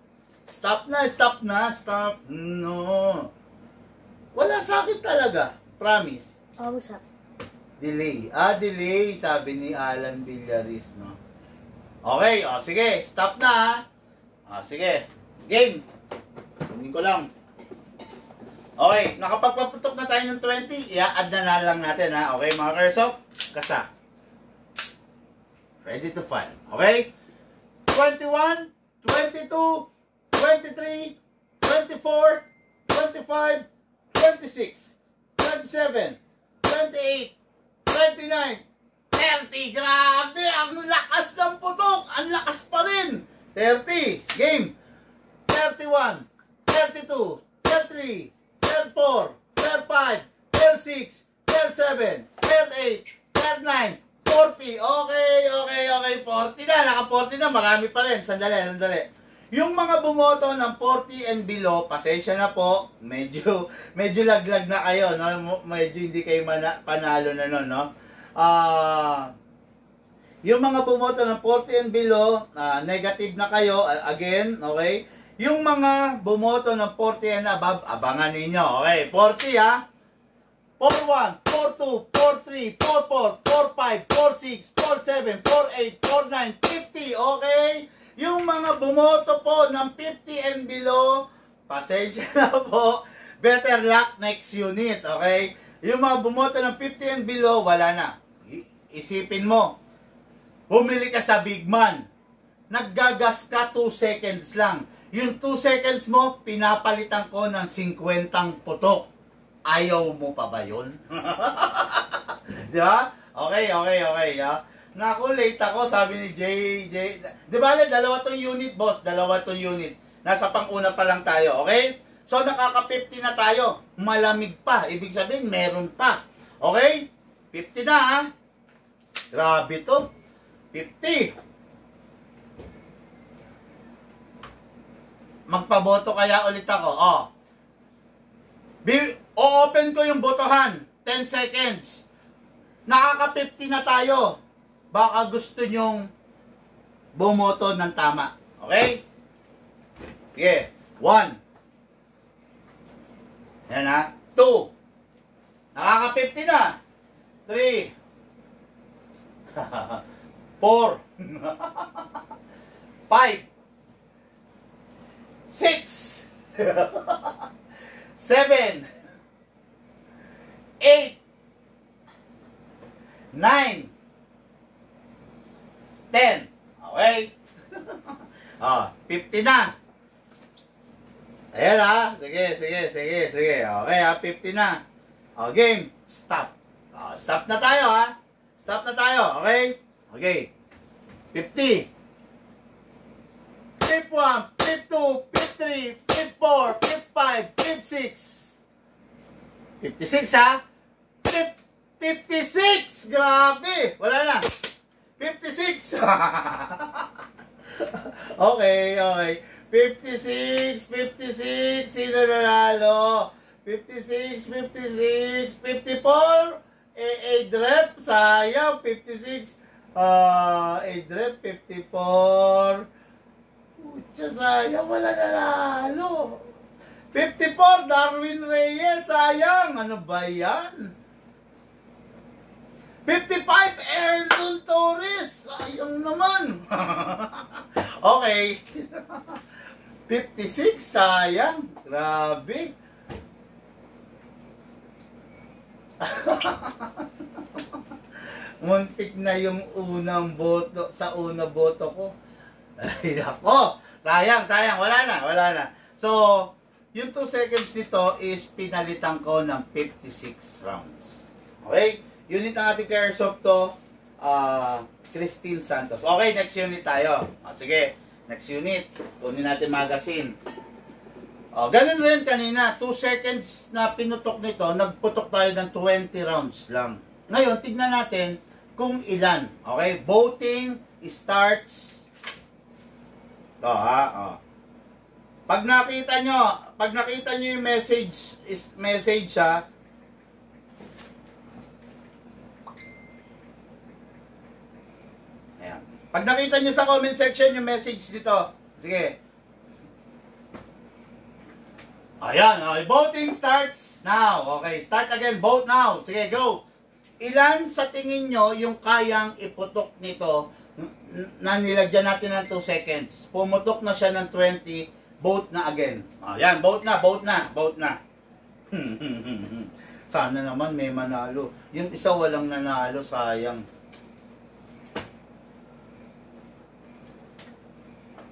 Stop. No. Wala sa akin talaga. Promise. Ako magsabi. Delay. Delay, sabi ni Alan Villaris, no? Okay, sige. Stop na, sige. Game. Kunin ko lang. Okay, nakapagpaputok na tayo ng 20. I-add na lang natin, ha? Okay, mga Kersop? Kasa. Ready to file. Okay? 21, 22, 23, 24, 25, 26, 27, 28, 29, 30. Grabe! Ang lakas ng putok! Ang lakas pa rin! 30. Game. 31, 32, 33, 34, 35, 36, 37, 38, 39, 40. Okay, 40 na. Naka-40 na. Marami pa rin. Sandali. Yung mga bumoto ng 40 and below, pasensya na po. Medyo laglag na kayo, no? Medyo hindi kayo panalo na nun, no? Yung mga bumoto ng 40 and below, negative na kayo. Again, okay? Yung mga bumoto ng 40 and above, abangan ninyo. Okay, 40 ha. 41, 42, 43, 44, 45, 46, 47, 48, 49, 50. Okay? Yung mga bumoto po ng 50 and below, pasensya na po. Better luck next unit. Okay? Yung mga bumoto ng 50 and below, wala na. Isipin mo, bumili ka sa Big Man. Naggagas ka 2 seconds lang. Yung 2 seconds mo, pinapalitan ko ng 50 putok. Ayaw mo pa ba yun? Di ba? Okay. Ha? Naku, late ako, sabi ni JJ. Di ba, dalawa tong unit, boss. Dalawa tong unit. Nasa pang-una pa lang tayo, okay? So, nakaka-50 na tayo. Malamig pa. Ibig sabihin, meron pa. Okay? 50 na, ha? Grabe to. 50. Magpaboto kaya ulit ako. O-open ko yung botohan. 10 seconds. Nakaka-50 na tayo. Baka gusto nyong bumoto ng tama. Okay? Sige. 1. Yan ha. 2. Nakaka-50 na. 3. 4. 5. 6. 7, 8, 9, 10. Okay? 50 na. Ayan ha. Sige. Okay ha, 50 na. Game. Stop. Stop na tayo ha. Stop na tayo. Okay? Okay. 50. Flip 1, flip 2, flip 3, flip 4, flip 5, flip 6. 56 ha? Flip 56! Grabe! Wala na. 56! Okay. 56. Sino nanalo? 56, 54. A-drep. Sayang. 56. A-drep. 54. Pucha, sayang, wala nanalo. 54, Darwin Reyes, sayang. Ano ba yan? 55, Errol Torres, sayang naman. Okay. 56, sayang. Grabe. Muntik na yung unang boto, sa unang boto ko. Ay, ako. Sayang. Wala na. So, yung 2 seconds nito is pinalitan ko ng 56 rounds. Okay? Unit ng ating Airsoft to, Christine Santos. Okay, next unit tayo. Sige, next unit. Kunin natin magazine. Ganun rin kanina. 2 seconds na pinutok nito, nagputok tayo ng 20 rounds lang. Ngayon, tignan natin kung ilan. Okay? Voting starts. Pag nakita nyo yung message ha. Ayan. Pag nakita nyo sa comment section yung message dito. Sige. Ayan, voting starts now. Okay, start again. Vote now. Sige, go. Ilan sa tingin nyo yung kayang iputok nito na nilagyan natin ng 2 seconds? Pumutok na siya ng 20. Vote na again. Yan, vote na, vote na, vote na. Sana naman may manalo. Yung isa walang nanalo, sayang.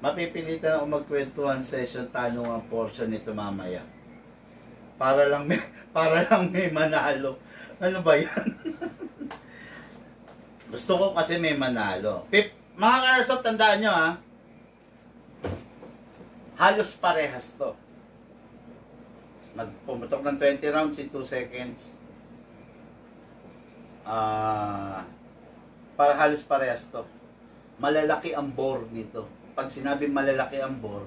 Mapipilitan ako magkwentuhan session, tanong ang portion nito mamaya. Para lang may manalo. Ano ba yan? Gusto ko kasi may manalo. Mga ka-airsoft, tandaan nyo ha. Halos parehas to. Nagpumutok ng 20 rounds in 2 seconds. Para halos parehas to. Malalaki ang bore nito. Pag sinabi malalaki ang bore,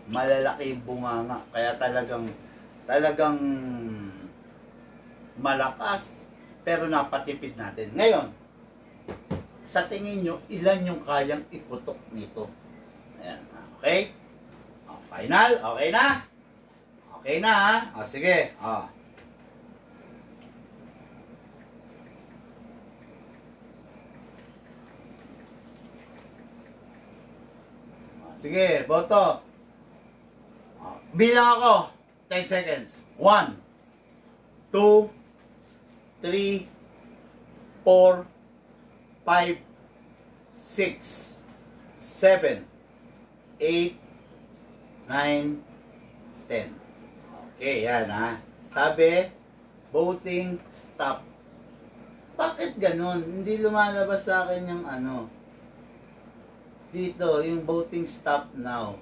malalaki yung bunganga. Kaya talagang malakas, pero napatipid natin. Ngayon, sa tingin nyo, ilan yung kayang iputok nito? Ayan, okay? Final, okay na? Okay na ha? Sige, Sige, boto. Bilang ako. 10 seconds. 1, 2, 3, 4, 5, 6, 7, 8, 9, 10. Okay, yan ha. Sabi, voting stop. Bakit ganun? Hindi lumalabas sa akin yung ano. Dito, yung voting stop now.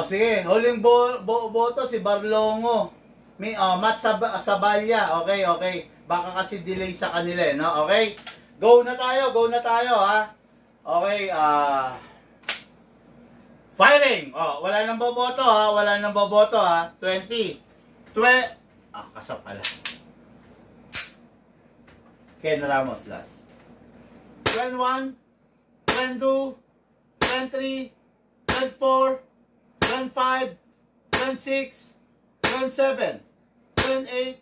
Sige, huling boto si Barlongo. Matt Sabalya. Okay. Baka kasi delay sa kanila, no? Okay? Go na tayo, ha? Okay, firing! Wala nang boboto, ha? 20. Kasap pala. Ken Ramos last. 21, 22, 23, 24, 25, 26, 27, 28,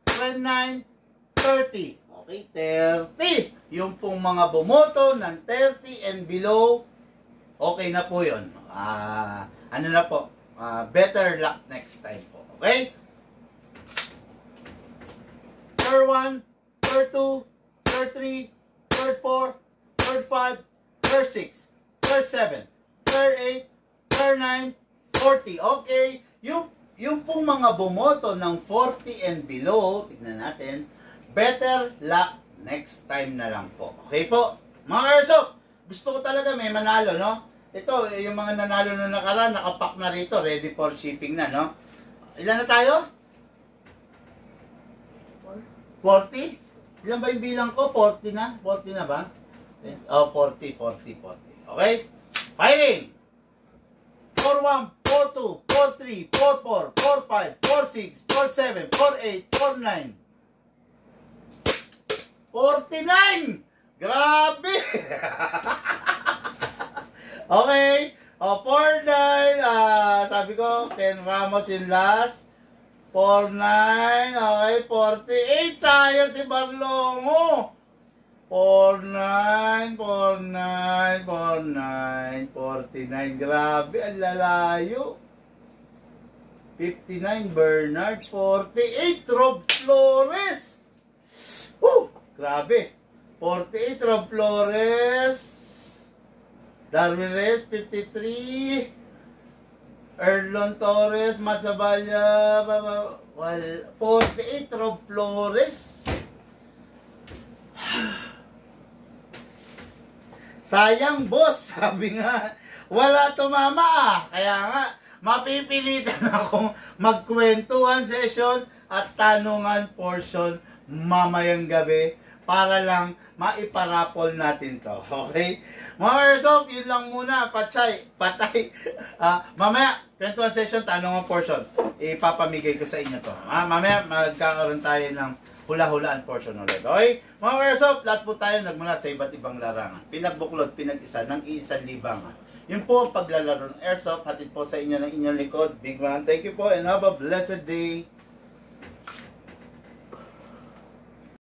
29, 30. Okay, 30. Yung pong mga bumoto ng 30 and below, okay na po yun. Ano na po, better luck next time po. Okay? Third 1, third 2, third 3, third 4, third 5, third 6, third 7, third 8, third 9, 40. Okay, yung pong mga bumoto ng 40 and below, tignan natin, better luck next time na lang po. Okay po? Mga airsoft, gusto ko talaga may manalo, no? Ito, yung mga nanalo na nakaraan, nakapack na rito, ready for shipping na, no? Ilan na tayo? 40? Ilan ba yung bilang ko? 40 na? 40 na ba? 40. Okay? Firing! 4-1, 4-2, 4-3, 4-4, 4-5, 4-6, 4-7, 4-8, 4-9. 49! Grabe! Okay. 4-9. Sabi ko, Ken Ramos in last. 4-9. Okay, 48. Sayang si Barlongo. 4-9, 4-9, 4-9, 49. Grabe, ang lalayo. 59, Bernard. 48, Rob Flores. Grabe. 48, Rob Flores. Darwin Reyes, 53. Erlon Torres, Matt Sabalya. 48, Rob Flores. Sayang, boss. Sabi nga, wala tumama Kaya nga, mapipilitan akong magkwentuhan session at tanungan portion mamayang gabi para lang maiparapol natin to. Okay? Mga airsoft, yun lang muna. Patay. Mamaya, kwentuhan session, tanungan portion. Ipapamigay ko sa inyo to. Mamaya, magkakaroon tayo ng hula-hulaan portion ulit. Okay? Mga Airsoft, lahat po tayo nagmula sa iba't ibang larangan. Pinagbuklod, pinag-isa ng iisang libangan. Yun po ang paglalaro ng Airsoft. Hatid po sa inyo ng inyong likod. Big man, thank you po and have a blessed day.